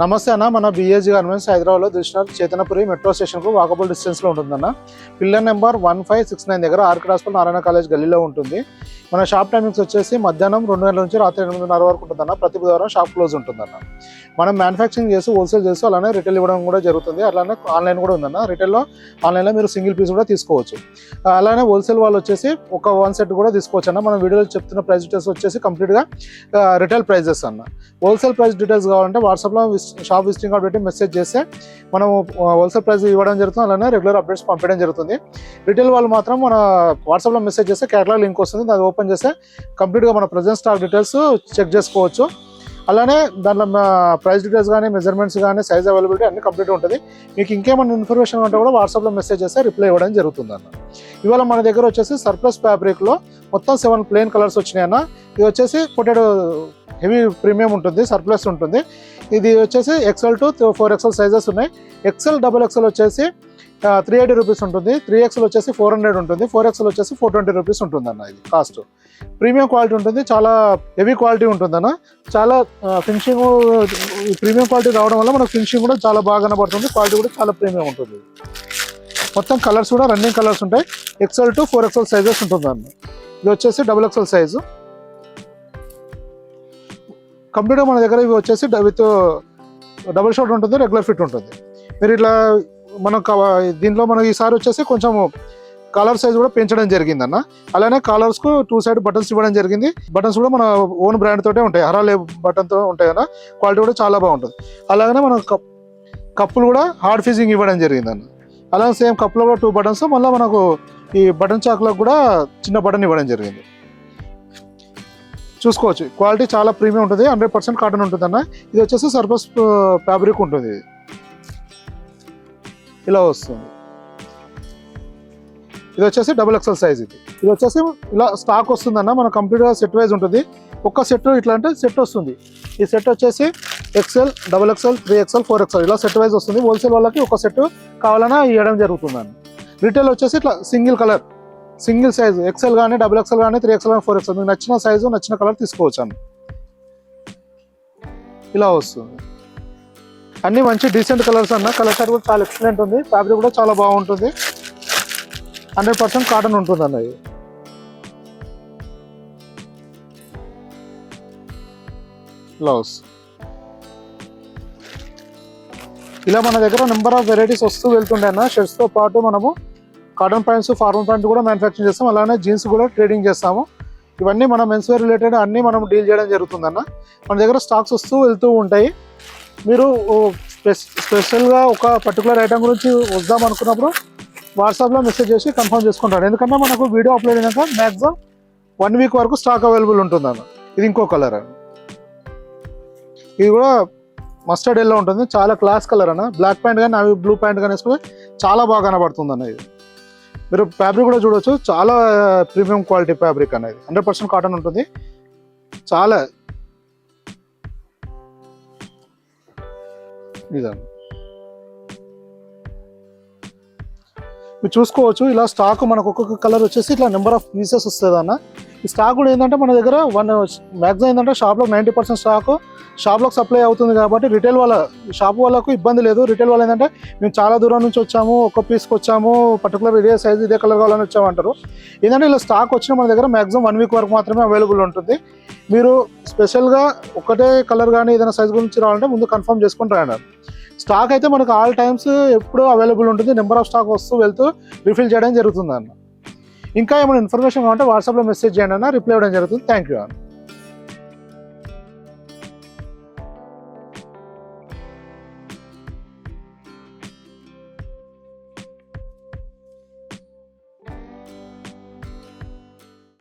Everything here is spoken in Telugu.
నమస్తే అన్న, మన బిఏజీ గార్మెంట్స్ హైదరాబాద్లో దిల్షుఖ్నగర్ చైతన్యపురి మెట్రో స్టేషన్కు వాకబుల్ డిస్టెన్స్లో ఉంటుందన్న. పిల్లర్ నెంబర్ 1569 దగ్గర ఆర్కిడ్ హాస్పిటల్ నారాయణ కాలేజ్ గల్లీలో ఉంటుంది. మన షాప్ టైమింగ్స్ వచ్చేసి మధ్యాహ్నం 2 గంటల నుంచి రాత్రి 8:30 వరకు ఉంటుందన్న. ప్రతి బుధవారం షాప్ క్లోజ్ ఉంటుందన్న. మనం మ్యానుఫ్యాక్చరింగ్ చేసి హోల్సేల్ చేసి అలానే రిటైల్ ఇవ్వడం కూడా జరుగుతుంది. అలానే ఆన్లైన్ కూడా ఉందన్న. ఆన్లైన్లో మీరు సింగిల్ పీస్ కూడా తీసుకోవచ్చు. అలానే హోల్సేల్ వాళ్ళు వచ్చేసి ఒక 1 సెట్ కూడా తీసుకోవచ్చు అన్న. మనం వీడియోలో చెప్తున్న ప్రైస్ డీటెయిల్స్ వచ్చేసి కంప్లీట్గా రిటైల్ ప్రైజెస్ అన్న. హోల్సేల్ ప్రైస్ డీటెయిల్స్ కావాలంటే వాట్సాప్లో షాప్ విజిటింగ్ కార్డ్ పెట్టి మెసేజ్ చేస్తే మనం హోల్సేల్ ప్రైస్ ఇవ్వడం జరుగుతుంది. అలానే రెగ్యులర్ అప్డేట్స్ పంపించడం జరుగుతుంది. రిటైల్ వాళ్ళు మాత్రం మన వాట్సాప్లో మెసేజ్ చేస్తే కేటలాగ్ లింక్ వస్తుంది. అది ఓపెన్ చేస్తే కంప్లీట్గా మన ప్రజెంట్ స్టాక్ డీటెయిల్స్ చెక్ చేసుకోవచ్చు. అలానే దాంట్లో ప్రైస్ డీటెయిల్స్ కానీ మెజర్మెంట్స్ కానీ సైజ్ అవైలబిలిటీ అన్ని కంప్లీట్ ఉంటుంది. మీకు ఇంకేమైనా ఇన్ఫర్మేషన్ ఉంటే కూడా వాట్సాప్లో మెసేజ్ చేస్తే రిప్లై ఇవ్వడం జరుగుతుంది అన్న. ఇవాళ మన దగ్గర వచ్చేసి సర్ప్లస్ ఫ్యాబ్రిక్లో మొత్తం 7 ప్లెయిన్ కలర్స్ వచ్చినాయి అన్న. ఇది వచ్చేసి పొటాటో హెవీ ప్రీమియం ఉంటుంది, సర్ప్లస్ ఉంటుంది. ఇది వచ్చేసి XL to 4XL సైజెస్ ఉన్నాయి. XL XXL వచ్చేసి 380 రూపీస్ ఉంటుంది. 3XL వచ్చేసి 400 ఉంటుంది. 4XL వచ్చేసి 420 రూపీస్ ఉంటుంది అన్న. ఇది కాస్ట్ ప్రీమియం క్వాలిటీ ఉంటుంది, చాలా హెవీ క్వాలిటీ ఉంటుంది అన్న. చాలా ఫినిషింగ్ ప్రీమియం క్వాలిటీ రావడం వల్ల మనకు ఫినిషింగ్ కూడా చాలా బాగా కనబడుతుంది. క్వాలిటీ కూడా చాలా ప్రీమియం ఉంటుంది. మొత్తం కలర్స్ కూడా రన్నింగ్ కలర్స్ ఉంటాయి. XL to 4XL సైజెస్ ఉంటుంది అన్న. ఇది వచ్చేసి XXL సైజు. కంప్లీట్గా మన దగ్గర ఇవి వచ్చేసి విత్ డబుల్ షాట్ ఉంటుంది, రెగ్యులర్ ఫిట్ ఉంటుంది. మీరు ఇట్లా మనం దీంట్లో మనం ఈసారి వచ్చేసి కొంచెం కాలర్ సైజ్ కూడా పెంచడం జరిగింది అన్న. అలానే కాలర్స్కు 2 సైడ్ బటన్స్ ఇవ్వడం జరిగింది. బటన్స్ కూడా మన ఓన్ బ్రాండ్ తోటే ఉంటాయి, హరాలే బటన్తో ఉంటాయి అన్న. క్వాలిటీ కూడా చాలా బాగుంటుంది. అలాగనే మనం కప్పులు కూడా హార్డ్ ఫిజింగ్ ఇవ్వడం జరిగింది అన్న. అలాగే సేమ్ కప్పులో కూడా 2 బటన్స్, మళ్ళీ మనకు ఈ బటన్ చాక్లకు కూడా చిన్న బటన్ ఇవ్వడం జరిగింది. చూసుకోవచ్చు, క్వాలిటీ చాలా ప్రీమియం ఉంటుంది. 100% కాటన్ ఉంటుంది అన్న. ఇది వచ్చేసి సర్ఫస్ ఫ్యాబ్రిక్ ఉంటుంది, ఇలా వస్తుంది. ఇది వచ్చేసి XXL సైజ్. ఇది వచ్చేసి ఇలా స్టాక్ వస్తుంది అన్న. మన కంప్లీట్గా సెట్ వైజ్ ఉంటుంది. ఒక్క సెట్ ఇట్లా అంటే సెట్ వస్తుంది. ఈ సెట్ వచ్చేసి XL, XXL, 3XL, 4XL ఇలా సెట్ వైజ్ వస్తుంది. హోల్సేల్ వాళ్ళకి ఒక సెట్ కావాలన్నా ఇవ్వడం జరుగుతుంది అన్న. రిటైల్ వచ్చేసి ఇట్లా single colour, single size XL కానీ, XXL కానీ, 3XL కానీ, 4XL మీకు నచ్చిన సైజు నచ్చిన కలర్ తీసుకోవచ్చు అన్న. ఇలా వస్తుంది. అన్నీ మంచి డీసెంట్ కలర్స్ అన్న. కలర్ షార్ట్ కూడా చాలా ఎక్సలెంట్ ఉంది. ఫ్యాబ్రిక్ కూడా చాలా బాగుంటుంది. 100% కాటన్ ఉంటుంది అన్న. ఇది ఇలా వస్తుంది. ఇలా మన దగ్గర నెంబర్ ఆఫ్ వెరైటీస్ వస్తూ వెళ్తుండే అన్న. షర్ట్స్తో పాటు మనము కాటన్ ప్యాంట్స్, ఫార్మల్ ప్యాంట్ కూడా మ్యానుఫ్యాక్చరింగ్ చేస్తాం. అలానే జీన్స్ కూడా ట్రేడింగ్ చేస్తాము. ఇవన్నీ మనం మెన్స్వేర్ రిలేటెడ్ అన్నీ మనం డీల్ చేయడం జరుగుతుందన్న. మన దగ్గర స్టాక్స్ వస్తూ వెళ్తూ ఉంటాయి. మీరు స్పెషల్గా ఒక పర్టికులర్ ఐటమ్ గురించి వద్దాం అనుకున్నప్పుడు వాట్సాప్లో మెసేజ్ చేసి కన్ఫర్మ్ చేసుకుంటారు. ఎందుకంటే మనకు వీడియో అప్లోడ్ అయినాక మ్యాక్సిమం 1 వీక్ వరకు స్టాక్ అవైలబుల్ ఉంటుందన్న. ఇది ఇంకో కలర్, ఇది కూడా మస్టర్డ్ ఎల్లో ఉంటుంది. చాలా క్లాస్ కలర్ అన్న. బ్లాక్ ప్యాంట్ కానీ అవి బ్లూ ప్యాంట్ కానీ వేసుకుంటే చాలా బాగా కనబడుతుంది అన్న. ఇది మీరు ఫ్యాబ్రిక్ కూడా చూడవచ్చు, చాలా ప్రీమియం క్వాలిటీ ఫ్యాబ్రిక్ అనేది. 100% కాటన్ ఉంటుంది. చాలా ఇదండి మీరు చూసుకోవచ్చు. ఇలా స్టాక్ మనకు ఒక్కొక్క కలర్ వచ్చేసి ఇట్లా నెంబర్ ఆఫ్ పీసెస్ వస్తుంది అన్న. ఈ స్టాక్ కూడా ఏంటంటే మన దగ్గర మ్యాక్సిమం ఏంటంటే షాప్లో 90% స్టాక్ షాప్లోకి సప్లై అవుతుంది. కాబట్టి రిటైల్ షాప్ వాళ్ళకు ఇబ్బంది లేదు. రిటైల్ వాళ్ళు ఏంటంటే మేము చాలా దూరం నుంచి వచ్చాము, ఒక్క పీస్కి వచ్చాము, పర్టికులర్ ఇదే సైజ్ ఇదే కలర్ కావాలని వచ్చామంటారు. ఏంటంటే ఇలా స్టాక్ వచ్చిన మన దగ్గర మ్యాక్సిమం 1 వీక్ వరకు మాత్రమే అవైలబుల్ ఉంటుంది. మీరు స్పెషల్గా ఒకటే కలర్ కానీ ఏదైనా సైజ్ గురించి రావాలంటే ముందు కన్ఫర్మ్ చేసుకుని రాయండి. స్టాక్ అయితే మనకు ఆల్ టైమ్స్ ఎప్పుడూ అవైలబుల్ ఉంటుంది. నెంబర్ ఆఫ్ స్టాక్ వస్తూ వెళ్తూ రిఫిల్ చేయడం జరుగుతుంది అన్న. ఇంకా ఏమైనా ఇన్ఫర్మేషన్ కావాలంటే వాట్సాప్లో మెసేజ్ చేయండి అన్న, రిప్లై ఇవ్వడం జరుగుతుంది. థ్యాంక్ యూ అన్న.